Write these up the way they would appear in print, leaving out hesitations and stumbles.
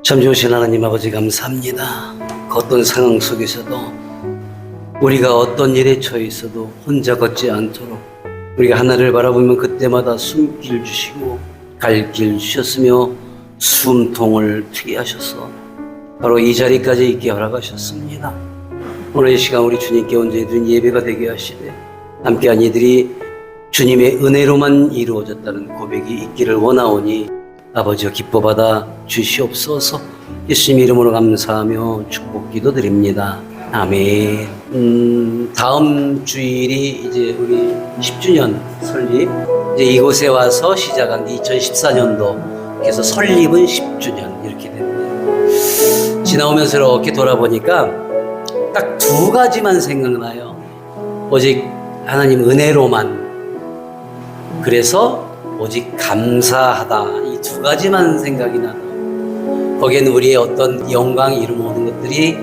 참 좋으신 하나님 아버지 감사합니다. 그 어떤 상황 속에서도 우리가 어떤 일에 처해 있어도 혼자 걷지 않도록 우리가 하나를 바라보면 그때마다 숨길 주시고 갈 길 주셨으며 숨통을 트게 하셔서 바로 이 자리까지 있게 허락하셨습니다. 오늘 이 시간 우리 주님께 온전히 드린 예배가 되게 하시되 함께한 이들이 주님의 은혜로만 이루어졌다는 고백이 있기를 원하오니 아버지여 기뻐받아 주시옵소서. 예수님 이름으로 감사하며 축복 기도드립니다. 아멘. 다음 주일이 이제 우리 10주년 설립, 이제 이곳에 와서 시작한 게 2014년도, 그래서 설립은 10주년 이렇게 됩니다. 지나오면서 이렇게 돌아보니까 딱 두 가지만 생각나요. 오직 하나님 은혜로만, 그래서 오직 감사하다, 이 두 가지만 생각이 나요. 거기에는 우리의 어떤 영광, 이름 모든 것들이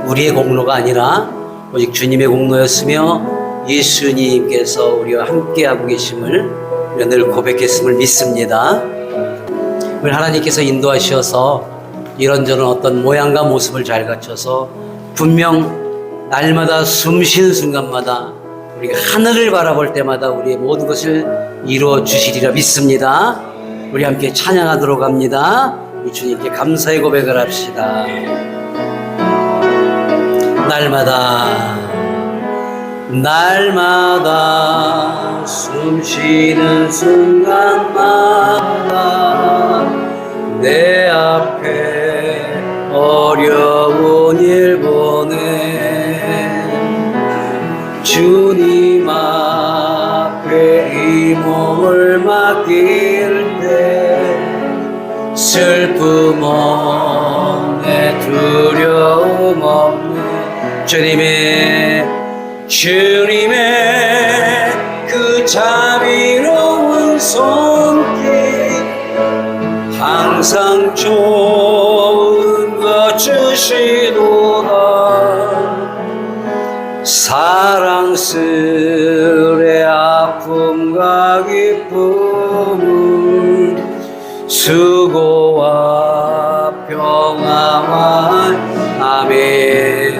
우리의 공로가 아니라 오직 주님의 공로였으며 예수님께서 우리와 함께하고 계심을 우리가 늘 고백했음을 믿습니다. 우리 하나님께서 인도하셔서 이런저런 어떤 모양과 모습을 잘 갖춰서 분명 날마다 숨쉬는 순간마다 우리가 하늘을 바라볼 때마다 우리의 모든 것을 이루어 주시리라 믿습니다. 우리 함께 찬양하도록 합니다. 우리 주님께 감사의 고백을 합시다. 날마다 숨쉬는 순간마다 내 앞에 어려운 일 보내 주님 앞에 이 몸을 맡길 때 슬픔 없네 두려움 없네 주님의 그 자비로운 손길 항상 좋은 것 주시도다 사랑스레 아픔과 기쁨을 수고와 평화와 아멘.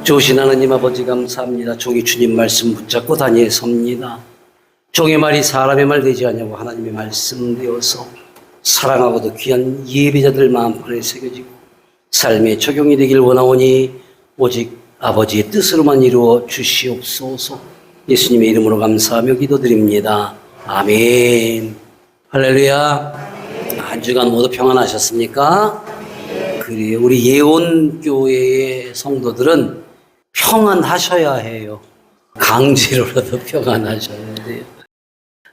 좋으신 하나님 아버지 감사합니다. 종이 주님 말씀 붙잡고 다니에 섭니다. 종의 말이 사람의 말 되지 않냐고 하나님의 말씀 되어서 사랑하고도 귀한 예배자들 마음판에 새겨지고 삶의 적용이 되길 원하오니 오직 아버지의 뜻으로만 이루어 주시옵소서. 예수님의 이름으로 감사하며 기도드립니다. 아멘. 할렐루야. 한 주간 모두 평안하셨습니까? 그래요. 우리 예원교회의 성도들은 평안하셔야 해요. 강제로라도 평안하셔야 돼요.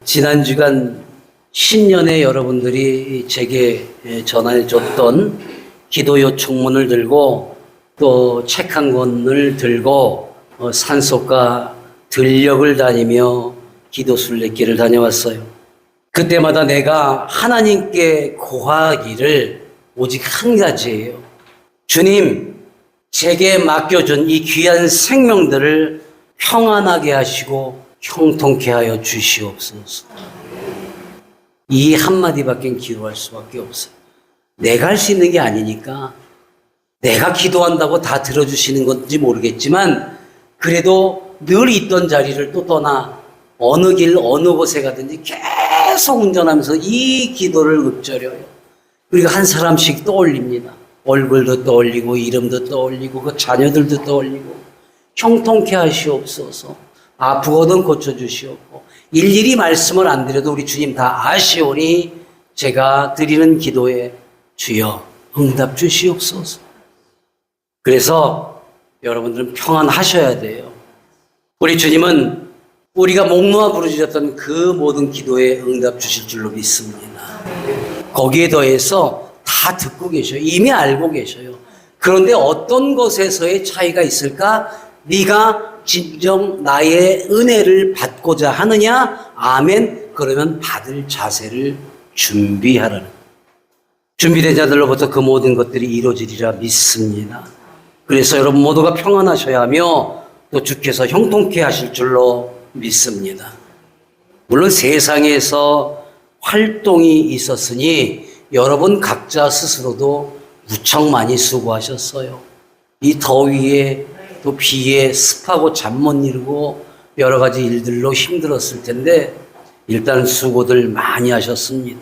지난 주간 신년에 여러분들이 제게 전화해 줬던 기도 요청문을 들고 또 책 한 권을 들고 산속과 들녘을 다니며 기도 순례길을 다녀왔어요. 그때마다 내가 하나님께 고하기를 오직 한 가지예요. 주님, 제게 맡겨준 이 귀한 생명들을 평안하게 하시고 형통케 하여 주시옵소서. 이 한마디밖에 기도할 수밖에 없어요. 내가 할 수 있는 게 아니니까 내가 기도한다고 다 들어주시는 건지 모르겠지만 그래도 늘 있던 자리를 또 떠나 어느 길 어느 곳에 가든지 계속 운전하면서 이 기도를 읊조려요. 그리고 한 사람씩 떠올립니다. 얼굴도 떠올리고 이름도 떠올리고 그 자녀들도 떠올리고 형통케 하시옵소서. 아프거든 고쳐주시옵고 일일이 말씀을 안 드려도 우리 주님 다 아시오니 제가 드리는 기도에 주여 응답 주시옵소서. 그래서 여러분들은 평안하셔야 돼요. 우리 주님은 우리가 목 놓아 부르짖었던 그 모든 기도에 응답 주실 줄로 믿습니다. 거기에 더해서 다 듣고 계셔요. 이미 알고 계셔요. 그런데 어떤 것에서의 차이가 있을까? 네가 진정 나의 은혜를 받고자 하느냐? 아멘. 그러면 받을 자세를 준비하라는. 준비된 자들로부터 그 모든 것들이 이루어지리라 믿습니다. 그래서 여러분 모두가 평안하셔야 하며 또 주께서 형통케 하실 줄로 믿습니다. 물론 세상에서 활동이 있었으니 여러분 각자 스스로도 무척 많이 수고하셨어요. 이 더위에 또 비에 습하고 잠 못 이루고 여러 가지 일들로 힘들었을 텐데 일단 수고들 많이 하셨습니다.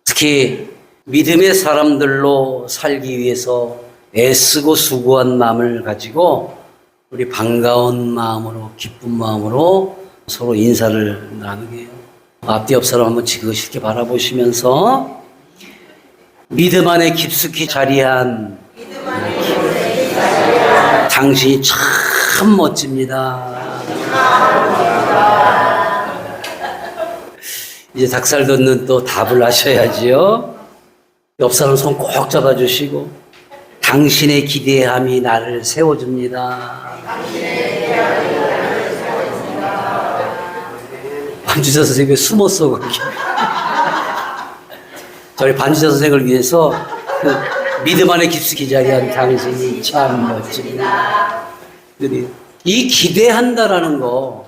특히 믿음의 사람들로 살기 위해서 애쓰고 수고한 마음을 가지고 우리 반가운 마음으로 기쁜 마음으로 서로 인사를 나누게 해요. 앞뒤 옆 사람 한번 지그시 바라보시면서 믿음 안에 깊숙이 자리한 당신이 참 멋집니다. 이제 닭살 돋는 또 답을 하셔야지요. 옆 사람 손 꼭 잡아주시고 당신의 기대함이 나를 세워줍니다. 반주자 선생님이 숨었어 거기. 저희 반주자 선생을 위해서 그 믿음 안에 깊숙이 자리한 당신이 참 멋집니다. 이 기대한다라는 거,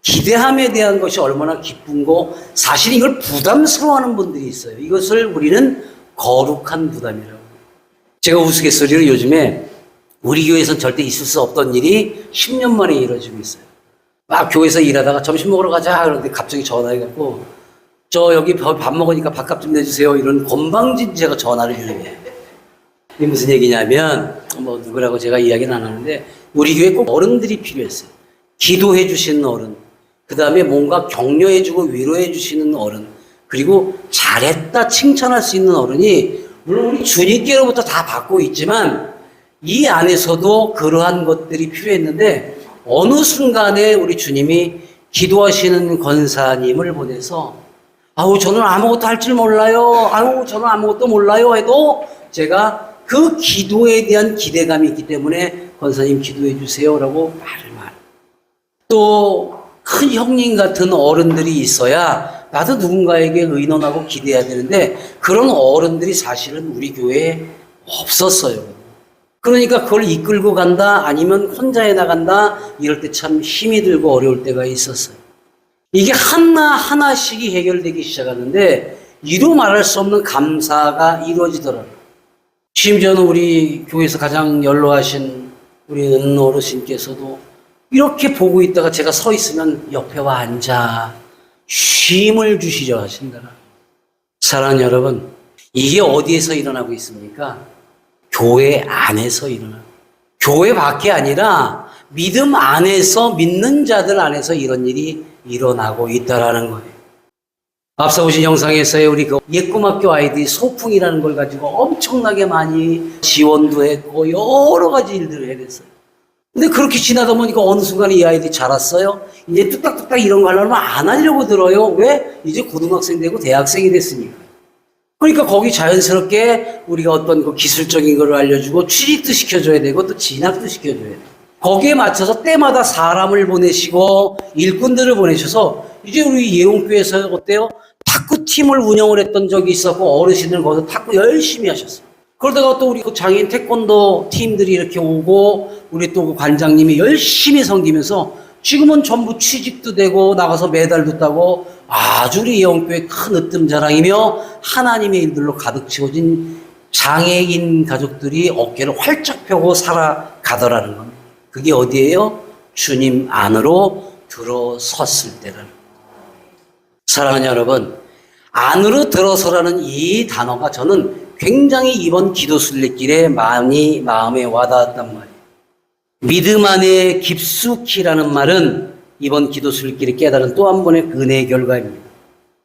기대함에 대한 것이 얼마나 기쁜 거, 사실 이걸 부담스러워하는 분들이 있어요. 이것을 우리는 거룩한 부담이라고. 제가 우스갯소리로 요즘에 우리 교회에서는 절대 있을 수 없던 일이 10년 만에 이루어지고 있어요. 막 교회에서 일하다가 점심 먹으러 가자 그러는데 갑자기 전화해갖고 저 여기 밥 먹으니까 밥값 좀 내주세요. 이런 건방진 제가 전화를 해요. 이게 무슨 얘기냐면 뭐 누구라고 제가 이야기는 안 하는데 우리 교회에 꼭 어른들이 필요했어요. 기도해 주시는 어른, 그 다음에 뭔가 격려해 주고 위로해 주시는 어른, 그리고 잘했다 칭찬할 수 있는 어른이 물론 우리 주님께로부터 다 받고 있지만 이 안에서도 그러한 것들이 필요했는데 어느 순간에 우리 주님이 기도하시는 권사님을 보내서 아우 저는 아무것도 할 줄 몰라요. 아우 저는 아무것도 몰라요 해도 제가 그 기도에 대한 기대감이 있기 때문에 권사님 기도해 주세요라고 말을 또 큰 형님 같은 어른들이 있어야 나도 누군가에게 의논하고 기대해야 되는데 그런 어른들이 사실은 우리 교회에 없었어요. 그러니까 그걸 이끌고 간다 아니면 혼자 해나간다 이럴 때 참 힘이 들고 어려울 때가 있었어요. 이게 하나하나씩이 해결되기 시작하는데 이루 말할 수 없는 감사가 이루어지더라고요. 심지어는 우리 교회에서 가장 연로하신 우리 은 어르신께서도 이렇게 보고 있다가 제가 서 있으면 옆에 와 앉아 쉼을 주시려 하신다라. 사랑하는 여러분, 이게 어디에서 일어나고 있습니까? 교회 안에서 일어나요. 교회 밖이 아니라 믿음 안에서 믿는 자들 안에서 이런 일이 일어나고 있다라는 거예요. 앞서 보신 영상에서의 우리 그 예꿈학교 아이들이 소풍이라는 걸 가지고 엄청나게 많이 지원도 했고 여러 가지 일들을 해냈어요. 근데 그렇게 지나다 보니까 어느 순간에 이 아이들이 자랐어요. 이제 뚝딱뚝딱 이런 거 하려면 안 하려고 들어요. 왜? 이제 고등학생 되고 대학생이 됐으니까. 그러니까 거기 자연스럽게 우리가 어떤 그 기술적인 걸 알려주고 취직도 시켜줘야 되고 또 진학도 시켜줘야 돼요. 거기에 맞춰서 때마다 사람을 보내시고 일꾼들을 보내셔서 이제 우리 예원교회에서 어때요? 탁구팀을 운영을 했던 적이 있었고 어르신들 거기서 탁구 열심히 하셨어요. 그러다가 또 우리 그 장애인 태권도 팀들이 이렇게 오고 우리 또 그 관장님이 열심히 섬기면서 지금은 전부 취직도 되고 나가서 메달도 따고 아주 우리 예원교회 큰 으뜸 자랑이며 하나님의 일들로 가득 채워진 장애인 가족들이 어깨를 활짝 펴고 살아가더라는 겁니다. 그게 어디예요? 주님 안으로 들어섰을 때라는. 사랑하는 여러분, 안으로 들어서라는 이 단어가 저는 굉장히 이번 기도 순례길에 많이 마음에 와닿았단 말이에요. 믿음 안에 깊숙이라는 말은 이번 기도 순례길에 깨달은 또 한 번의 은혜의 결과입니다.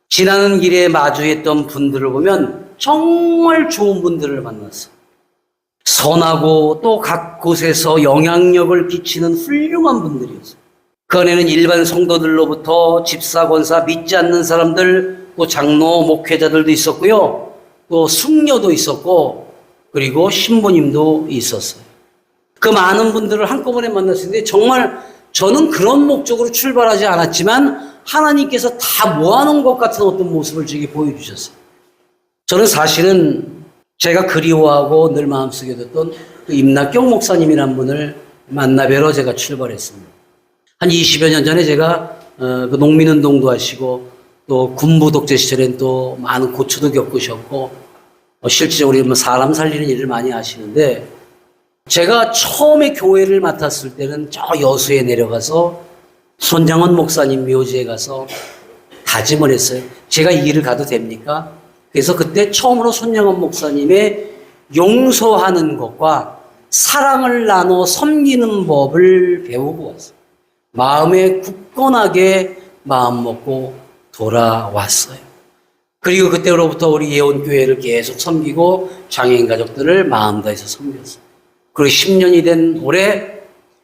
지나는 길에 마주했던 분들을 보면 정말 좋은 분들을 만났어요. 선하고 또 각 곳에서 영향력을 끼치는 훌륭한 분들이었어요. 그 안에는 일반 성도들로부터 집사, 권사, 믿지 않는 사람들, 또 장로, 목회자들도 있었고요. 또 숙녀도 있었고 그리고 신부님도 있었어요. 그 많은 분들을 한꺼번에 만났는데 정말 저는 그런 목적으로 출발하지 않았지만 하나님께서 다 모아놓은 것 같은 어떤 모습을 제게 보여주셨어요. 저는 사실은 제가 그리워하고 늘 마음속에 뒀던 그 임낙경 목사님이란 분을 만나 뵈러 제가 출발했습니다. 한 20여 년 전에 제가 그 농민운동도 하시고 또 군부 독재 시절엔 또 많은 고초도 겪으셨고 실질적으로 사람 살리는 일을 많이 하시는데 제가 처음에 교회를 맡았을 때는 저 여수에 내려가서 손장원 목사님 묘지에 가서 다짐을 했어요. 제가 이 길을 가도 됩니까? 그래서 그때 처음으로 손장원 목사님의 용서하는 것과 사랑을 나눠 섬기는 법을 배우고 왔어요. 마음에 굳건하게 마음 먹고 돌아왔어요. 그리고 그때로부터 우리 예원교회를 계속 섬기고 장애인 가족들을 마음 다해서 섬겼어요. 그리고 10년이 된 올해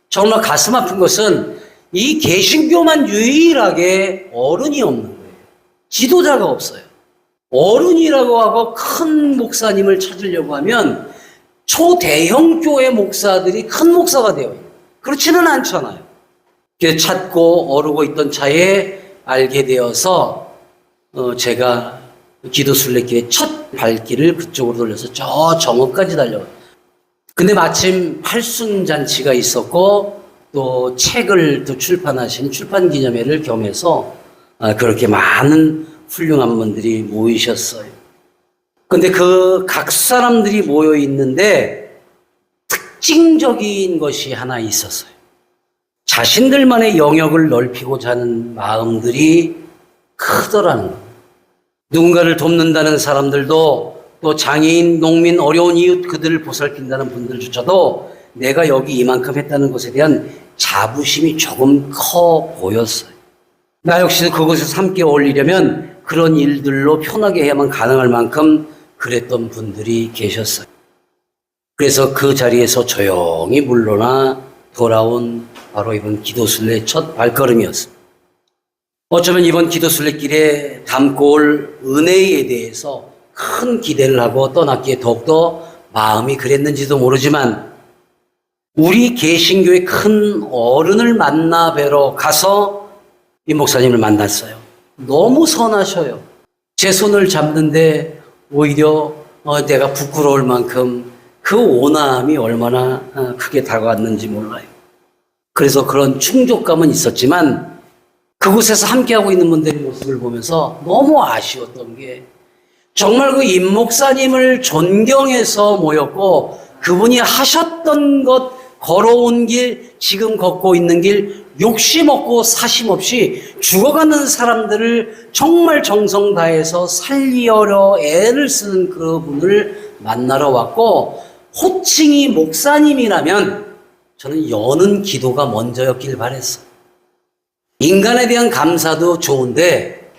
정말 가슴 아픈 것은 이 개신교만 유일하게 어른이 없는 거예요. 지도자가 없어요. 어른이라고 하고 큰 목사님을 찾으려고 하면 초대형 교회 목사들이 큰 목사가 되어요. 그렇지는 않잖아요. 그래서 찾고 어르고 있던 차에 알게 되어서 제가 기도순례길의 첫 발길을 그쪽으로 돌려서 저 정읍까지 달려가요. 근데 마침 팔순잔치가 있었고 또 책을 또 출판하신 출판기념회를 겸해서 그렇게 많은 훌륭한 분들이 모이셨어요. 근데 그 각 사람들이 모여 있는데 특징적인 것이 하나 있었어요. 자신들만의 영역을 넓히고자 하는 마음들이 크더라는 거예요. 누군가를 돕는다는 사람들도 또 장애인, 농민, 어려운 이웃 그들을 보살핀다는 분들조차도 내가 여기 이만큼 했다는 것에 대한 자부심이 조금 커 보였어요. 나 역시도 그곳에서 함께 어울리려면 그런 일들로 편하게 해야만 가능할 만큼 그랬던 분들이 계셨어요. 그래서 그 자리에서 조용히 물러나 돌아온 바로 이번 기도순례 첫 발걸음이었습니다. 어쩌면 이번 기도순례길에 담고 올 은혜에 대해서 큰 기대를 하고 떠났기에 더욱더 마음이 그랬는지도 모르지만 우리 개신교의 큰 어른을 만나 뵈러 가서 이 목사님을 만났어요. 너무 선하셔요. 제 손을 잡는데 오히려 내가 부끄러울 만큼 그 온화함이 얼마나 크게 다가왔는지 몰라요. 그래서 그런 충족감은 있었지만 그곳에서 함께하고 있는 분들의 모습을 보면서 너무 아쉬웠던 게 정말 그 임 목사님을 존경해서 모였고 그분이 하셨던 것, 걸어온 길, 지금 걷고 있는 길, 욕심 없고 사심 없이 죽어가는 사람들을 정말 정성 다해서 살리려 애를 쓰는 그분을 만나러 왔고 호칭이 목사님이라면 저는 여는 기도가 먼저였길 바랬어요. 인간에 대한 감사도 좋은데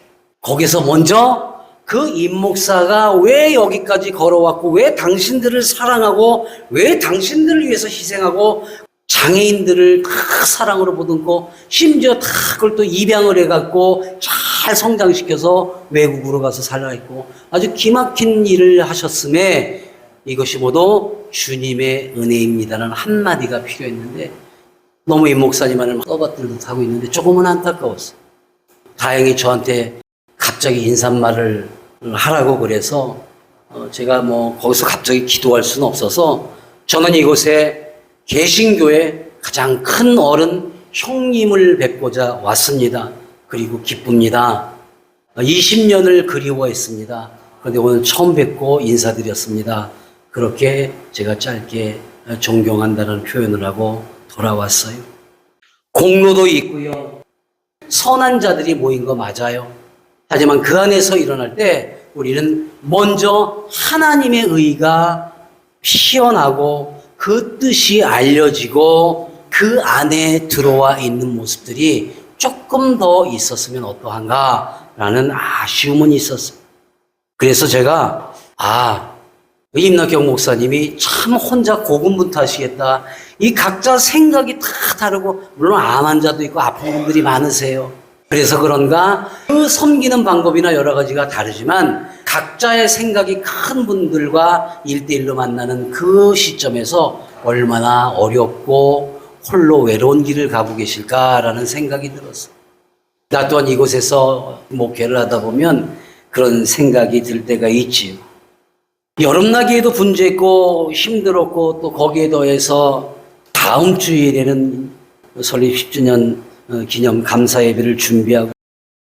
거기서 먼저 그 임 목사가 왜 여기까지 걸어왔고 왜 당신들을 사랑하고 왜 당신들을 위해서 희생하고 장애인들을 다 사랑으로 보듬고 심지어 다 그걸 또 입양을 해갖고 잘 성장시켜서 외국으로 가서 살아있고 아주 기막힌 일을 하셨음에 이것이 모두 주님의 은혜입니다라는 한마디가 필요했는데 너무 임 목사님만을 떠받들듯 하고 있는데 조금은 안타까웠어요. 다행히 저한테 갑자기 인사말을 하라고 그래서 제가 거기서 갑자기 기도할 수는 없어서 저는 이곳에 개신교의 가장 큰 어른 형님을 뵙고자 왔습니다. 그리고 기쁩니다. 20년을 그리워했습니다. 그런데 오늘 처음 뵙고 인사드렸습니다. 그렇게 제가 짧게 존경한다는 표현을 하고 돌아왔어요. 공로도 있고요. 선한 자들이 모인 거 맞아요. 하지만 그 안에서 일어날 때 우리는 먼저 하나님의 의가 피어나고 그 뜻이 알려지고 그 안에 들어와 있는 모습들이 조금 더 있었으면 어떠한가라는 아쉬움은 있었어요. 그래서 제가 임낙경 목사님이 참 혼자 고군분투하시겠다. 이 각자 생각이 다 다르고 물론 암 환자도 있고 아픈 분들이 많으세요. 그래서 그런가 그 섬기는 방법이나 여러 가지가 다르지만 각자의 생각이 큰 분들과 1대1로 만나는 그 시점에서 얼마나 어렵고 홀로 외로운 길을 가고 계실까라는 생각이 들었어요. 나 또한 이곳에서 목회를 하다 보면 그런 생각이 들 때가 있지요. 여름나기에도 분주했고 힘들었고 또 거기에 더해서 다음 주일에는 설립 10주년 기념 감사 예배를 준비하고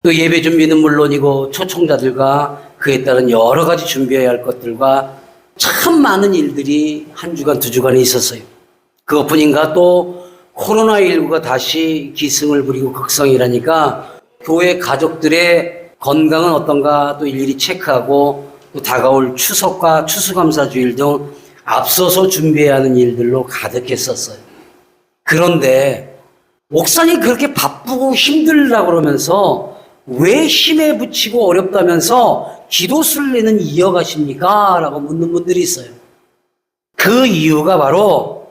그 예배 준비는 물론이고 초청자들과 그에 따른 여러 가지 준비해야 할 것들과 참 많은 일들이 한 주간 두 주간에 있었어요. 그것뿐인가 또 코로나19가 다시 기승을 부리고 극성이라니까 교회 가족들의 건강은 어떤가 또 일일이 체크하고 또 다가올 추석과 추수감사주일 등 앞서서 준비해야 하는 일들로 가득했었어요. 그런데 목사님 그렇게 바쁘고 힘들다고 그러면서 왜 힘에 부치고 어렵다면서 기도 순례는 이어가십니까? 라고 묻는 분들이 있어요. 그 이유가 바로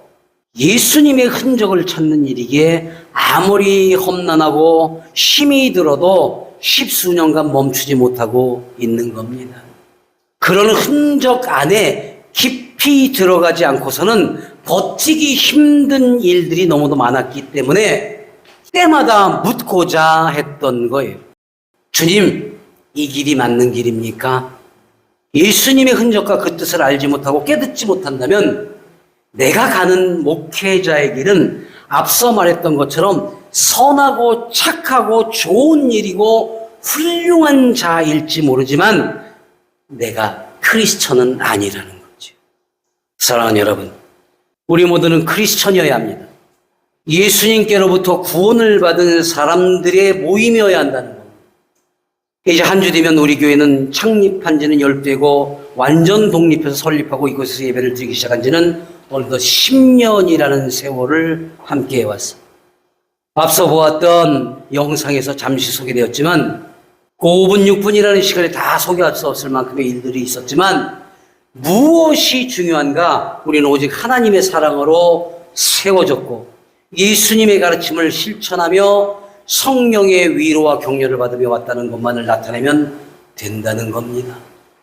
예수님의 흔적을 찾는 일이기에 아무리 험난하고 힘이 들어도 십수년간 멈추지 못하고 있는 겁니다. 그런 흔적 안에 깊이 들어가지 않고서는 버티기 힘든 일들이 너무도 많았기 때문에 때마다 묻고자 했던 거예요. 주님, 이 길이 맞는 길입니까? 예수님의 흔적과 그 뜻을 알지 못하고 깨닫지 못한다면 내가 가는 목회자의 길은 앞서 말했던 것처럼 선하고 착하고 좋은 일이고 훌륭한 자일지 모르지만 내가 크리스천은 아니라는 거죠. 사랑하는 여러분, 우리 모두는 크리스천이어야 합니다. 예수님께로부터 구원을 받은 사람들의 모임이어야 한다는 겁니다. 이제 한 주 뒤면 우리 교회는 창립한 지는 10대고 완전 독립해서 설립하고 이곳에서 예배를 드리기 시작한 지는 어느덧 10년이라는 세월을 함께 해왔습니다. 앞서 보았던 영상에서 잠시 소개되었지만 5분, 6분이라는 시간에 다 소개할 수 없을 만큼의 일들이 있었지만 무엇이 중요한가? 우리는 오직 하나님의 사랑으로 세워졌고 예수님의 가르침을 실천하며 성령의 위로와 격려를 받으며 왔다는 것만을 나타내면 된다는 겁니다.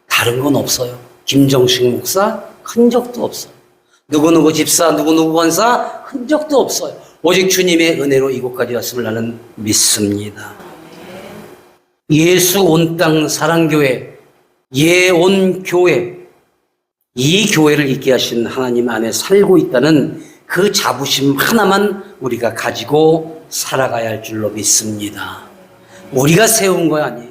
다른 건 없어요. 김정식 목사 흔적도 없어요. 누구누구 집사, 누구누구 권사 흔적도 없어요. 오직 주님의 은혜로 이곳까지 왔음을 나는 믿습니다. 예수 온 땅 사랑교회, 예온 교회, 이 교회를 있게 하신 하나님 안에 살고 있다는 그 자부심 하나만 우리가 가지고 살아가야 할 줄로 믿습니다. 우리가 세운 거 아니에요.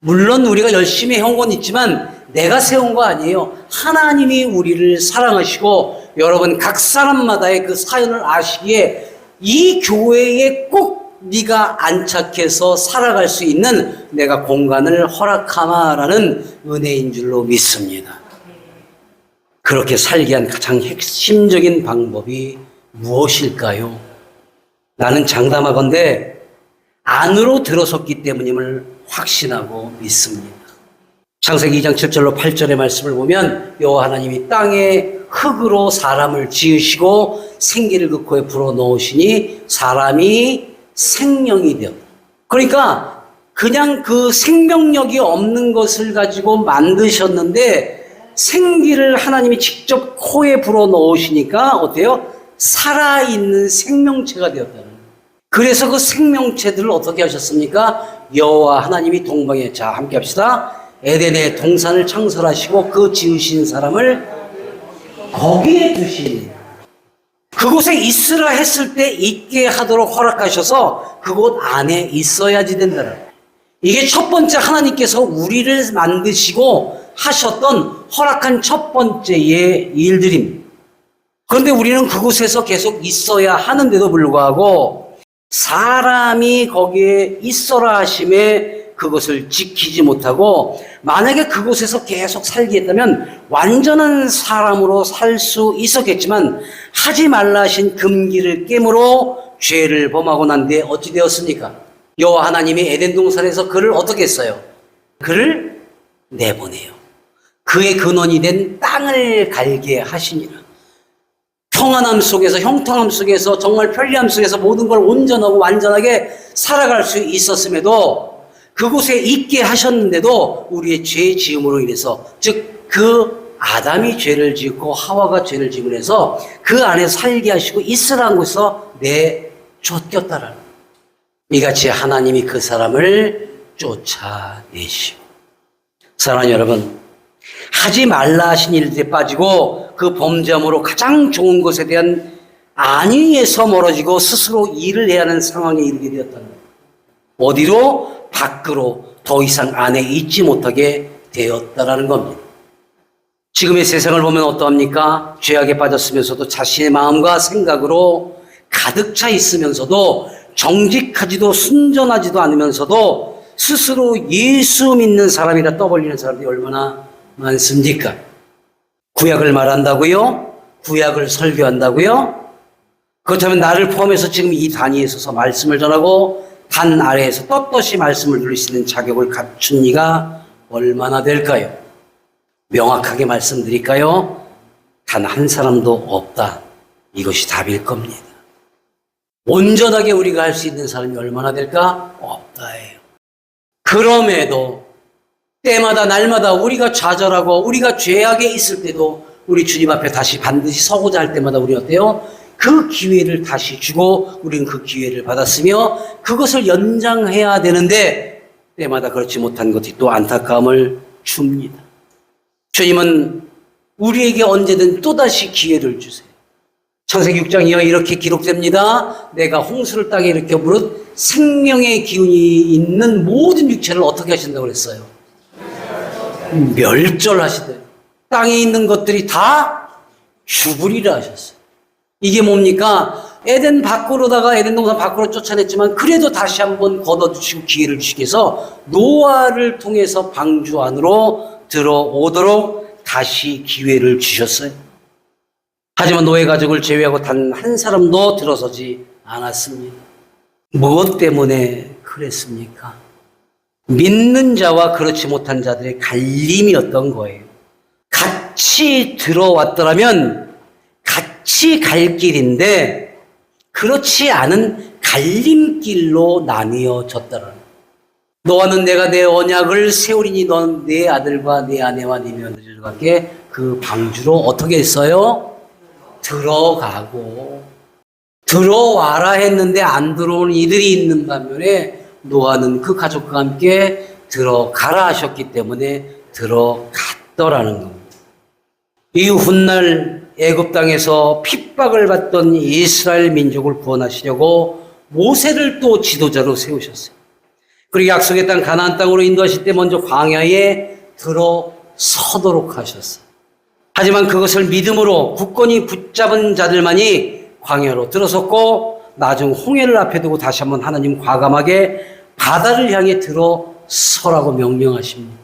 물론 우리가 열심히 해온 건 있지만 내가 세운 거 아니에요. 하나님이 우리를 사랑하시고 여러분 각 사람마다의 그 사연을 아시기에 이 교회에 꼭 네가 안착해서 살아갈 수 있는 내가 공간을 허락하마라는 은혜인 줄로 믿습니다. 그렇게 살기 위한 가장 핵심적인 방법이 무엇일까요? 나는 장담하건대 안으로 들어섰기 때문임을 확신하고 믿습니다. 창세기 2장 7절로 8절의 말씀을 보면 여호와 하나님이 땅에 흙으로 사람을 지으시고 생기를 그 코에 불어넣으시니 사람이 생명이 되었다. 그러니까 그냥 그 생명력이 없는 것을 가지고 만드셨는데 생기를 하나님이 직접 코에 불어넣으시니까 어때요? 살아있는 생명체가 되었다는 거예요. 그래서 그 생명체들을 어떻게 하셨습니까? 여호와 하나님이 동방에 자 함께 합시다. 에덴의 동산을 창설하시고 그 지으신 사람을 거기에 두시니 그곳에 있으라 했을 때 있게 하도록 허락하셔서 그곳 안에 있어야지 된다는 거예요. 이게 첫 번째 하나님께서 우리를 만드시고 하셨던 허락한 첫 번째의 일들입니다. 그런데 우리는 그곳에서 계속 있어야 하는데도 불구하고 사람이 거기에 있어라 하심에 그것을 지키지 못하고 만약에 그곳에서 계속 살게 했다면 완전한 사람으로 살 수 있었겠지만 하지 말라 하신 금기를 깨므로 죄를 범하고 난 뒤에 어찌 되었습니까? 여호와 하나님이 에덴 동산에서 그를 어떻게 했어요? 그를 내보내요. 그의 근원이 된 땅을 갈게 하시니라. 평안함 속에서, 형통함 속에서, 정말 편리함 속에서 모든 걸 온전하고 완전하게 살아갈 수 있었음에도, 그곳에 있게 하셨는데도 우리의 죄 지음으로 인해서, 즉 그 아담이 죄를 짓고 하와가 죄를 지음으로 해서 그 안에 살게 하시고 있으라는 곳에서 내쫓겼다라는 거예요. 이같이 하나님이 그 사람을 쫓아내시고, 사랑하는 여러분, 하지 말라 하신 일들에 빠지고 그 범죄함으로 가장 좋은 것에 대한 안위에서 멀어지고 스스로 일을 해야 하는 상황에 이르게 되었다는 거예요. 어디로? 밖으로 더 이상 안에 있지 못하게 되었다라는 겁니다. 지금의 세상을 보면 어떠합니까? 죄악에 빠졌으면서도 자신의 마음과 생각으로 가득 차 있으면서도 정직하지도 순전하지도 않으면서도 스스로 예수 믿는 사람이라 떠벌리는 사람들이 얼마나 많습니까? 구약을 말한다고요? 구약을 설교한다고요? 그렇다면 나를 포함해서 지금 이 단위에 서서 말씀을 전하고 단 아래에서 떳떳이 말씀을 들을 수 있는 자격을 갖춘 이가 얼마나 될까요? 명확하게 말씀드릴까요? 단 한 사람도 없다. 이것이 답일 겁니다. 온전하게 우리가 할 수 있는 사람이 얼마나 될까? 없다예요. 그럼에도 때마다 날마다 우리가 좌절하고 우리가 죄악에 있을 때도 우리 주님 앞에 다시 반드시 서고자 할 때마다 우리 어때요? 그 기회를 다시 주고 우리는 그 기회를 받았으며 그것을 연장해야 되는데 때마다 그렇지 못한 것이 또 안타까움을 줍니다. 주님은 우리에게 언제든 또다시 기회를 주세요. 창세기 6장 이하에 이렇게 기록됩니다. 내가 홍수를 땅에 일으켜 부릇 생명의 기운이 있는 모든 육체를 어떻게 하신다고 그랬어요? 멸절하시대요. 땅에 있는 것들이 다 죽으리라 하셨어요. 이게 뭡니까? 에덴 밖으로다가 에덴 동산 밖으로 쫓아냈지만 그래도 다시 한번 걷어주시고 기회를 주시기 위해서 노아를 통해서 방주 안으로 들어오도록 다시 기회를 주셨어요. 하지만 노예 가족을 제외하고 단 한 사람도 들어서지 않았습니다. 무엇 때문에 그랬습니까? 믿는 자와 그렇지 못한 자들의 갈림이었던 거예요. 같이 들어왔더라면 같이 갈 길인데 그렇지 않은 갈림길로 나뉘어졌더라는 거예요. 너와는 내가 내 언약을 세우리니 너는 내 아들과 내 아내와 네 며느리와 함께 그 방주로 어떻게 했어요? 들어가고 들어와라 했는데 안 들어오는 이들이 있는 반면에 노아는 그 가족과 함께 들어가라 하셨기 때문에 들어갔더라는 겁니다. 이 훗날 애굽 땅에서 핍박을 받던 이스라엘 민족을 구원하시려고 모세를 또 지도자로 세우셨어요. 그리고 약속의 땅 가나안 땅으로 인도하실 때 먼저 광야에 들어서도록 하셨어요. 하지만 그것을 믿음으로 굳건히 붙잡은 자들만이 광야로 들어섰고 나중 홍해를 앞에 두고 다시 한번 하나님 과감하게 바다를 향해 들어서라고 명령하십니다.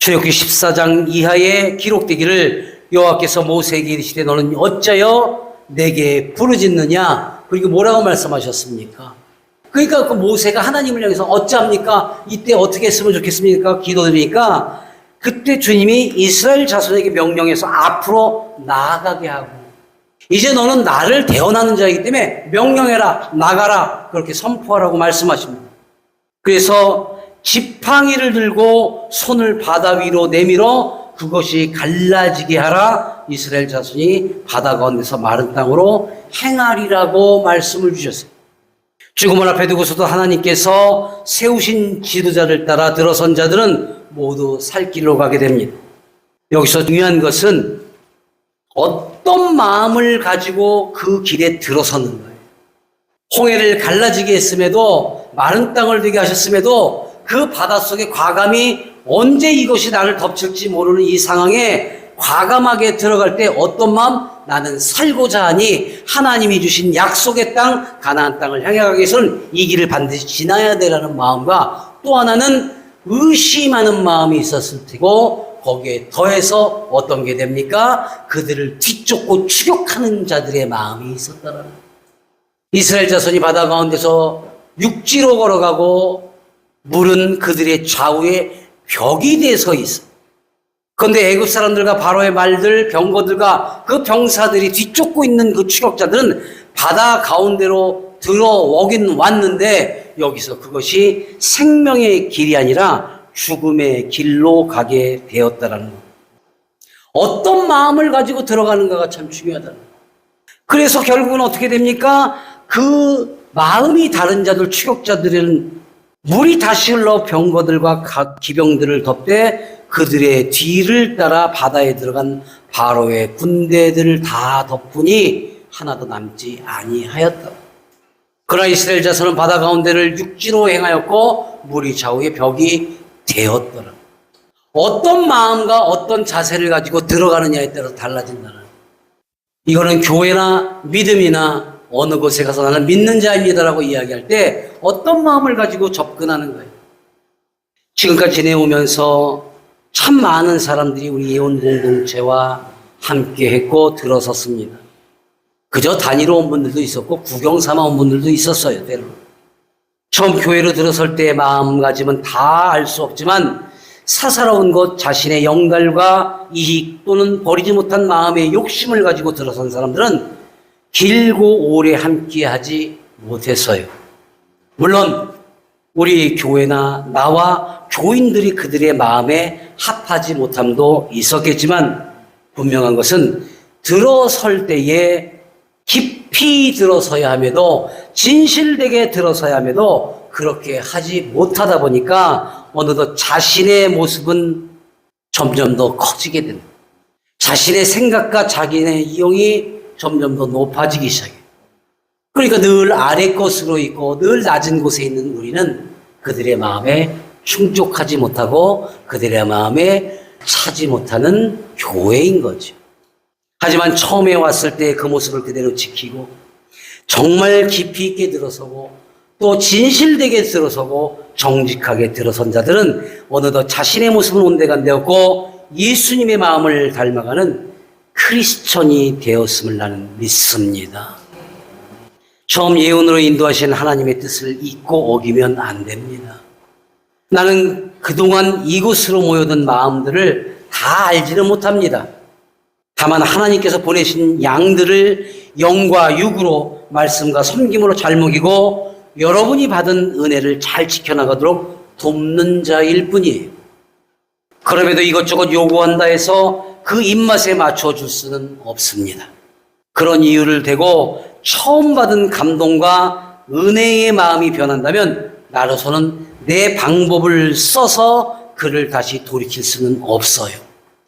출애굽기 14장 이하에 기록되기를 여호와께서 모세에게 이르시되 너는 어찌하여 내게 부르짖느냐? 그리고 뭐라고 말씀하셨습니까? 그러니까 그 모세가 하나님을 향해서 어찌합니까? 이때 어떻게 했으면 좋겠습니까? 기도드리니까 그때 주님이 이스라엘 자손에게 명령해서 앞으로 나아가게 하고 이제 너는 나를 대언하는 자이기 때문에 명령해라, 나가라 그렇게 선포하라고 말씀하십니다. 그래서 지팡이를 들고 손을 바다 위로 내밀어 그것이 갈라지게 하라. 이스라엘 자손이 바다 가운데서 마른 땅으로 행하리라고 말씀을 주셨어요. 죽음을 앞에 두고서도 하나님께서 세우신 지도자를 따라 들어선 자들은 모두 살 길로 가게 됩니다. 여기서 중요한 것은 어떤 마음을 가지고 그 길에 들어서는 거예요. 홍해를 갈라지게 했음에도 마른 땅을 되게 하셨음에도 그 바닷속에 과감히 언제 이것이 나를 덮칠지 모르는 이 상황에 과감하게 들어갈 때 어떤 마음? 나는 살고자 하니 하나님이 주신 약속의 땅 가나안 땅을 향해 가기 위해서는 이 길을 반드시 지나야 되라는 마음과 또 하나는 의심하는 마음이 있었을 테고 거기에 더해서 어떤 게 됩니까? 그들을 뒤쫓고 추격하는 자들의 마음이 있었다는 거예요. 이스라엘 자손이 바다 가운데서 육지로 걸어가고 물은 그들의 좌우에 벽이 돼서 있어. 그런데 애굽 사람들과 바로의 말들, 병거들과 그 병사들이 뒤쫓고 있는 그 추격자들은 바다 가운데로 들어오긴 왔는데 여기서 그것이 생명의 길이 아니라 죽음의 길로 가게 되었다라는 것. 어떤 마음을 가지고 들어가는가가 참 중요하다. 그래서 결국은 어떻게 됩니까? 그 마음이 다른 자들, 추격자들은 물이 다시 흘러 병거들과 각 기병들을 덮되 그들의 뒤를 따라 바다에 들어간 바로의 군대들을 다 덮으니 하나도 남지 아니하였다. 그러나 이스라엘 자손은 바다 가운데를 육지로 행하였고 물이 좌우의 벽이 되었더라. 어떤 마음과 어떤 자세를 가지고 들어가느냐에 따라서 달라진다는. 이거는 교회나 믿음이나 어느 곳에 가서 나는 믿는 자입니다라고 이야기할 때 어떤 마음을 가지고 접근하는 거예요. 지금까지 지내오면서 참 많은 사람들이 우리 예언 공동체와 함께 했고 들어섰습니다. 그저 다니러 온 분들도 있었고 구경 삼아 온 분들도 있었어요. 때로. 처음 교회로 들어설 때의 마음가짐은 다 알 수 없지만 사사로운 것, 자신의 영달과 이익 또는 버리지 못한 마음의 욕심을 가지고 들어선 사람들은 길고 오래 함께하지 못했어요. 물론 우리 교회나 나와 교인들이 그들의 마음에 합하지 못함도 있었겠지만 분명한 것은 들어설 때에 깊이 들어서야 함에도 진실되게 들어서야 함에도 그렇게 하지 못하다 보니까 어느덧 자신의 모습은 점점 더 커지게 됩니다. 자신의 생각과 자기의 이용이 점점 더 높아지기 시작해요. 그러니까 늘 아래 것으로 있고 늘 낮은 곳에 있는 우리는 그들의 마음에 충족하지 못하고 그들의 마음에 차지 못하는 교회인 거죠. 하지만 처음에 왔을 때 그 모습을 그대로 지키고 정말 깊이 있게 들어서고 또 진실되게 들어서고 정직하게 들어선 자들은 어느덧 자신의 모습은 온데간데 없고 예수님의 마음을 닮아가는 크리스천이 되었음을 나는 믿습니다. 처음 예언으로 인도하신 하나님의 뜻을 잊고 어기면 안 됩니다. 나는 그동안 이곳으로 모여든 마음들을 다 알지는 못합니다. 다만 하나님께서 보내신 양들을 영과 육으로 말씀과 섬김으로 잘 먹이고 여러분이 받은 은혜를 잘 지켜나가도록 돕는 자일 뿐이에요. 그럼에도 이것저것 요구한다 해서 그 입맛에 맞춰줄 수는 없습니다. 그런 이유를 대고 처음 받은 감동과 은혜의 마음이 변한다면 나로서는 내 방법을 써서 그를 다시 돌이킬 수는 없어요.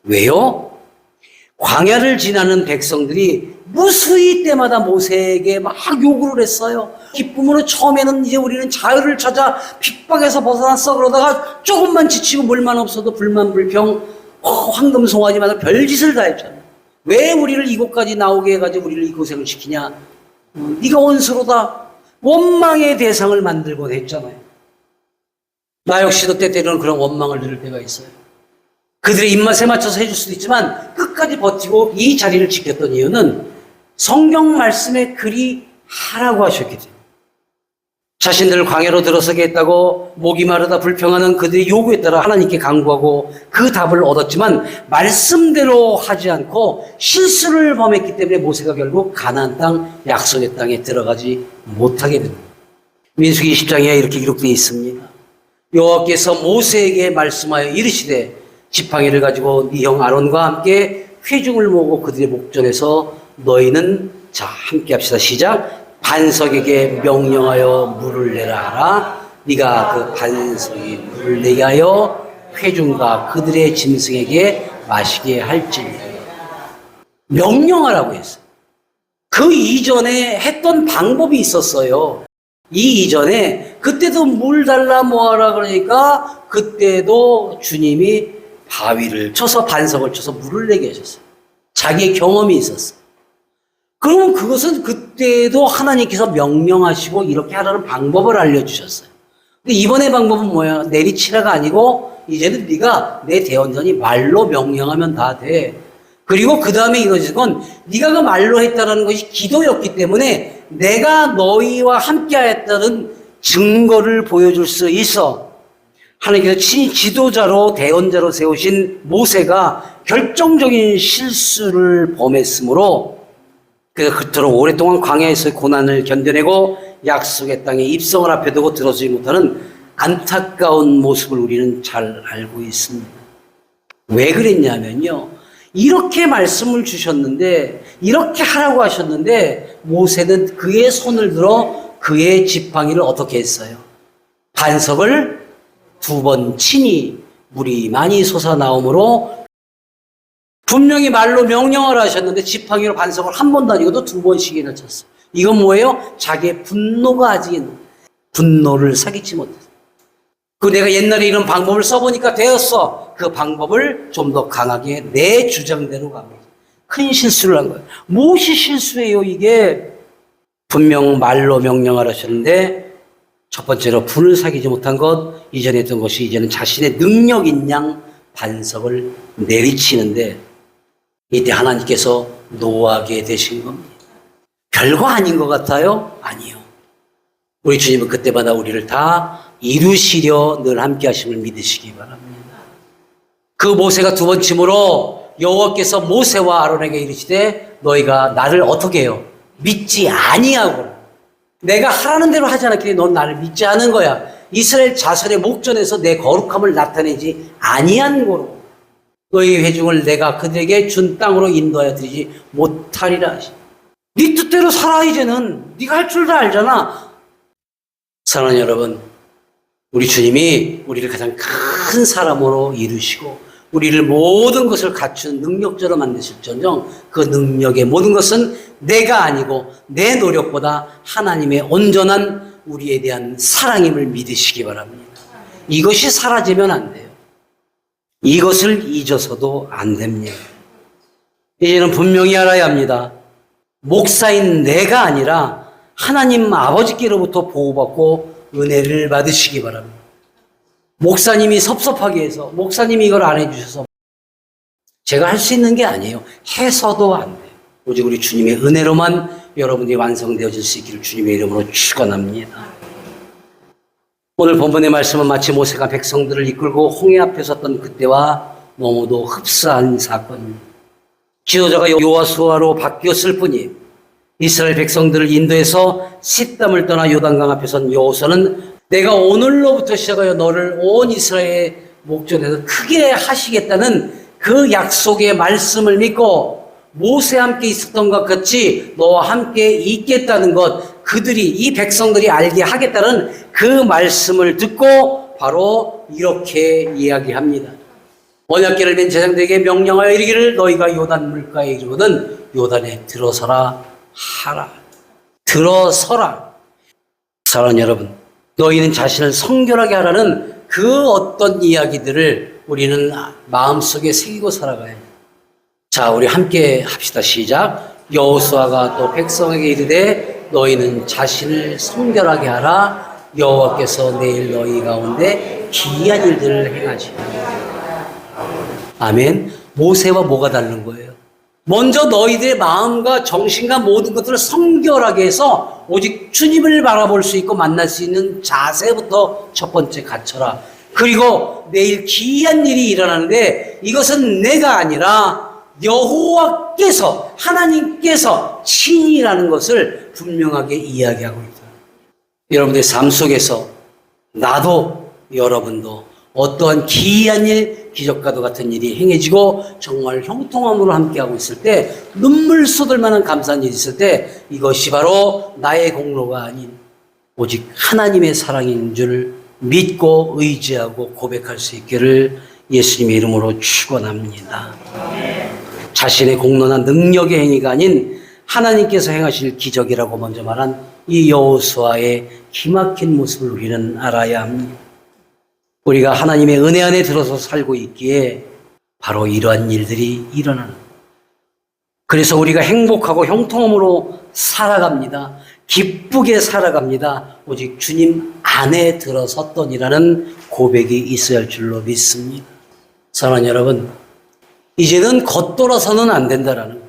왜요? 광야를 지나는 백성들이 무수히 때마다 모세에게 막 요구를 했어요. 기쁨으로 처음에는 이제 우리는 자유를 찾아 핍박에서 벗어났어. 그러다가 조금만 지치고 물만 없어도 불만불평 황금송아지마다 별짓을 다 했잖아요. 왜 우리를 이곳까지 나오게 해가지고 우리를 이 고생을 시키냐. 네가 원수로다. 원망의 대상을 만들곤 했잖아요. 나 역시도 때때로는 그런 원망을 들을 때가 있어요. 그들의 입맛에 맞춰서 해줄 수도 있지만 끝까지 버티고 이 자리를 지켰던 이유는 성경 말씀에 그리 하라고 하셨기 때문에. 자신들을 광야로 들어서게 했다고 목이 마르다 불평하는 그들의 요구에 따라 하나님께 간구하고 그 답을 얻었지만 말씀대로 하지 않고 실수를 범했기 때문에 모세가 결국 가나안 땅 약속의 땅에 들어가지 못하게 됩니다. 민수기 20장에 이렇게 기록되어 있습니다. 여호와께서 모세에게 말씀하여 이르시되 지팡이를 가지고 네 형 아론과 함께 회중을 모으고 그들의 목전에서 너희는 자 함께 합시다. 시작. 반석에게 명령하여 물을 내라 하라. 네가 그 반석이 물을 내게 하여 회중과 그들의 짐승에게 마시게 할지니라. 명령하라고 했어요. 그 이전에 했던 방법이 있었어요. 이 이전에 그때도 물 달라 뭐하라 그러니까 그때도 주님이 바위를 쳐서 반석을 쳐서 물을 내게 하셨어요. 자기의 경험이 있었어요. 그러면 그것은 그때도 하나님께서 명령하시고 이렇게 하라는 방법을 알려주셨어요. 근데 이번의 방법은 뭐야? 내리치라가 아니고 이제는 네가 내 대언자니 말로 명령하면 다 돼. 그리고 그 다음에 이루어진 건 네가 그 말로 했다는 것이 기도였기 때문에 내가 너희와 함께 하였다는 증거를 보여줄 수 있어. 하나님께서 친히 지도자로 대언자로 세우신 모세가 결정적인 실수를 범했으므로 그래서 그토록 오랫동안 광야에서의 고난을 견뎌내고 약속의 땅에 입성을 앞에 두고 들어서지 못하는 안타까운 모습을 우리는 잘 알고 있습니다. 왜 그랬냐면요, 이렇게 말씀을 주셨는데, 이렇게 하라고 하셨는데 모세는 그의 손을 들어 그의 지팡이를 어떻게 했어요? 반석을 2번 치니 물이 많이 솟아나오므로, 분명히 말로 명령을 하셨는데 지팡이로 반석을 한 번도 아니고도 2번씩이나 쳤어요. 이건 뭐예요? 자기의 분노가 아직 있는, 분노를 사귀지 못했어요. 그 내가 옛날에 이런 방법을 써보니까 되었어. 그 방법을 좀 더 강하게 내 주장대로 갑니다. 큰 실수를 한 거예요. 무엇이 실수예요, 이게? 분명 말로 명령을 하셨는데 첫 번째로 분을 사귀지 못한 것, 이전에 했던 것이 이제는 자신의 능력인 양 반석을 내리치는데, 이때 하나님께서 노하게 되신 겁니다. 별거 아닌 것 같아요? 아니요. 우리 주님은 그때마다 우리를 다 이루시려 늘 함께 하심을 믿으시기 바랍니다. 그 모세가 2번 침으로 여호와께서 모세와 아론에게 이르시되 너희가 나를 어떻게 해요? 믿지 아니하고, 내가 하라는 대로 하지 않았기에 넌 나를 믿지 않은 거야. 이스라엘 자손의 목전에서 내 거룩함을 나타내지 아니한 거로 너희 회중을 내가 그들에게 준 땅으로 인도하여 드리지 못하리라. 네 뜻대로 살아. 이제는 네가 할 줄 다 알잖아. 사랑하는 여러분, 우리 주님이 우리를 가장 큰 사람으로 이루시고 우리를 모든 것을 갖춘 능력자로 만드실전정 그 능력의 모든 것은 내가 아니고 내 노력보다 하나님의 온전한 우리에 대한 사랑임을 믿으시기 바랍니다. 이것이 사라지면 안 돼요. 이것을 잊어서도 안 됩니다. 이제는 분명히 알아야 합니다. 목사인 내가 아니라 하나님 아버지께로부터 보호받고 은혜를 받으시기 바랍니다. 목사님이 섭섭하게 해서, 목사님이 이걸 안 해주셔서 제가 할 수 있는 게 아니에요. 해서도 안 돼요. 오직 우리 주님의 은혜로만 여러분이 완성되어질 수 있기를 주님의 이름으로 축원합니다. 오늘 본문의 말씀은 마치 모세가 백성들을 이끌고 홍해 앞에 섰던 그때와 너무도 흡사한 사건입니다. 지도자가 여호수아로 바뀌었을 뿐이 이스라엘 백성들을 인도해서 싯담을 떠나 요단강 앞에 선 여호수아는 내가 오늘로부터 시작하여 너를 온 이스라엘의 목전에서 크게 하시겠다는 그 약속의 말씀을 믿고 모세와 함께 있었던 것 같이 너와 함께 있겠다는 것, 그들이, 이 백성들이 알게 하겠다는 그 말씀을 듣고 바로 이렇게 이야기합니다. 언약궤를 맨 제사장들에게 명령하여 이르기를 너희가 요단 물가에 이르거든 요단에 들어서라 하라. 들어서라. 사랑하는 여러분, 너희는 자신을 성결하게 하라는 그 어떤 이야기들을 우리는 마음속에 새기고 살아가야 해요. 자, 우리 함께 합시다. 시작. 여호수아가 또 백성에게 이르되 너희는 자신을 성결하게 하라. 여호와께서 내일 너희 가운데 기이한 일들을 행하시리라. 아멘. 모세와 뭐가 다른 거예요? 먼저 너희들의 마음과 정신과 모든 것들을 성결하게 해서 오직 주님을 바라볼 수 있고 만날 수 있는 자세부터 첫 번째 갖춰라. 그리고 내일 기이한 일이 일어나는데 이것은 내가 아니라 여호와께서, 하나님께서 친히라는 것을 분명하게 이야기하고 있다. 여러분들의 삶 속에서 나도 여러분도 어떠한 기이한 일, 기적과도 같은 일이 행해지고 정말 형통함으로 함께하고 있을 때, 눈물 쏟을 만한 감사한 일이 있을 때 이것이 바로 나의 공로가 아닌 오직 하나님의 사랑인 줄 믿고 의지하고 고백할 수 있기를 예수님의 이름으로 축원합니다. 자신의 공로나 능력의 행위가 아닌 하나님께서 행하실 기적이라고 먼저 말한 이 여호수아의 기막힌 모습을 우리는 알아야 합니다. 우리가 하나님의 은혜 안에 들어서 살고 있기에 바로 이러한 일들이 일어나는, 그래서 우리가 행복하고 형통함으로 살아갑니다. 기쁘게 살아갑니다. 오직 주님 안에 들어섰더니라는 고백이 있어야 할 줄로 믿습니다. 사랑하는 여러분, 이제는 겉돌아서는 안 된다라는 거예요.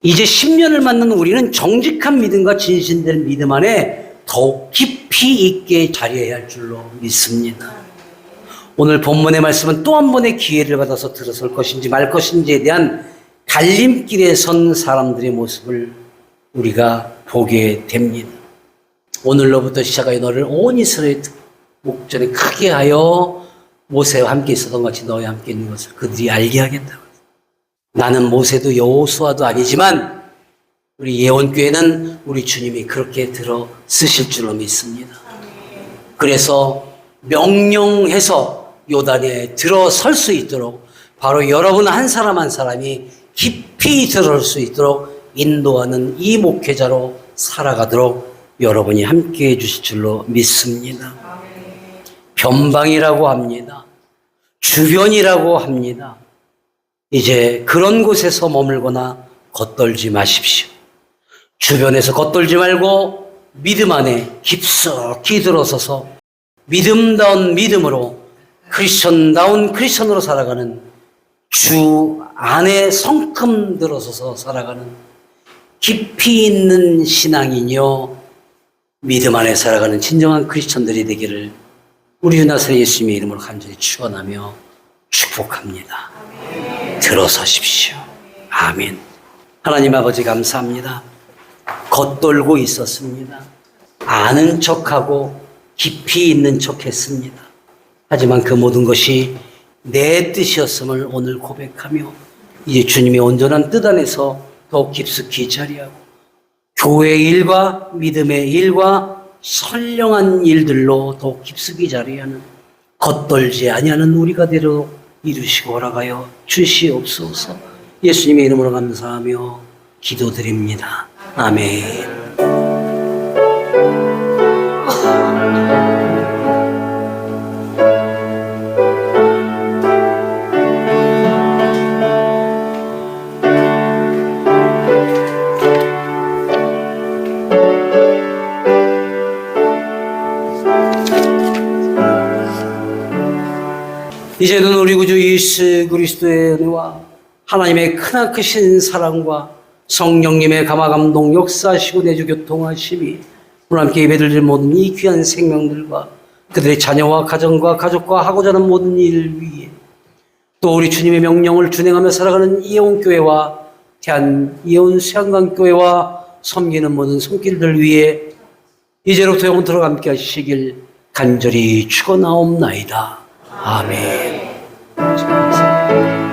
이제 10년을 맞는 우리는 정직한 믿음과 진실된 믿음 안에 더욱 깊이 있게 자리해야 할 줄로 믿습니다. 오늘 본문의 말씀은 또 한 번의 기회를 받아서 들어설 것인지 말 것인지에 대한 갈림길에 선 사람들의 모습을 우리가 보게 됩니다. 오늘로부터 시작하여 너를 온 이스라엘 목전에 크게 하여 모세와 함께 있었던 같이 너와 함께 있는 것을 그들이 알게 하겠다고. 나는 모세도 여호수아도 아니지만 우리 예원교회는 우리 주님이 그렇게 들어 쓰실 줄로 믿습니다. 그래서 명령해서 요단에 들어설 수 있도록 바로 여러분 한 사람 한 사람이 깊이 들어올 수 있도록 인도하는 이 목회자로 살아가도록 여러분이 함께해 주실 줄로 믿습니다. 변방이라고 합니다. 주변이라고 합니다. 이제 그런 곳에서 머물거나 겉돌지 마십시오. 주변에서 겉돌지 말고 믿음 안에 깊숙이 들어서서 믿음다운 믿음으로 크리스천다운 크리스천으로 살아가는 주 안에 성큼 들어서서 살아가는 깊이 있는 신앙이요 믿음 안에 살아가는 진정한 크리스천들이 되기를 우리 주 나사렛 예수님의 이름으로 간절히 축원하며 축복합니다. 들어서십시오. 아멘. 하나님 아버지 감사합니다. 겉돌고 있었습니다. 아는 척하고 깊이 있는 척했습니다. 하지만 그 모든 것이 내 뜻이었음을 오늘 고백하며 이제 주님의 온전한 뜻 안에서 더욱 깊숙이 자리하고 교회의 일과 믿음의 일과 선량한 일들로 더욱 깊숙이 자리하는 겉돌지 아니하는 우리가 되도록 이루시고 허락하여 주시옵소서. 예수님의 이름으로 감사하며 기도드립니다. 아멘. 이제는 우리 구주 예수 그리스도의 은혜와 하나님의 크나크신 사랑과 성령님의 감화감동 역사하시고 내주 교통하심이 오늘 함께 예배드릴 모든 이 귀한 생명들과 그들의 자녀와 가정과 가족과 하고자 하는 모든 일을 위해 또 우리 주님의 명령을 준행하며 살아가는 이온교회와 대한 이온 수양강교회와 섬기는 모든 손길들 위해 이제로부터 영원토록 함께 하시길 간절히 축원하옵나이다. 아멘. 감사합니다.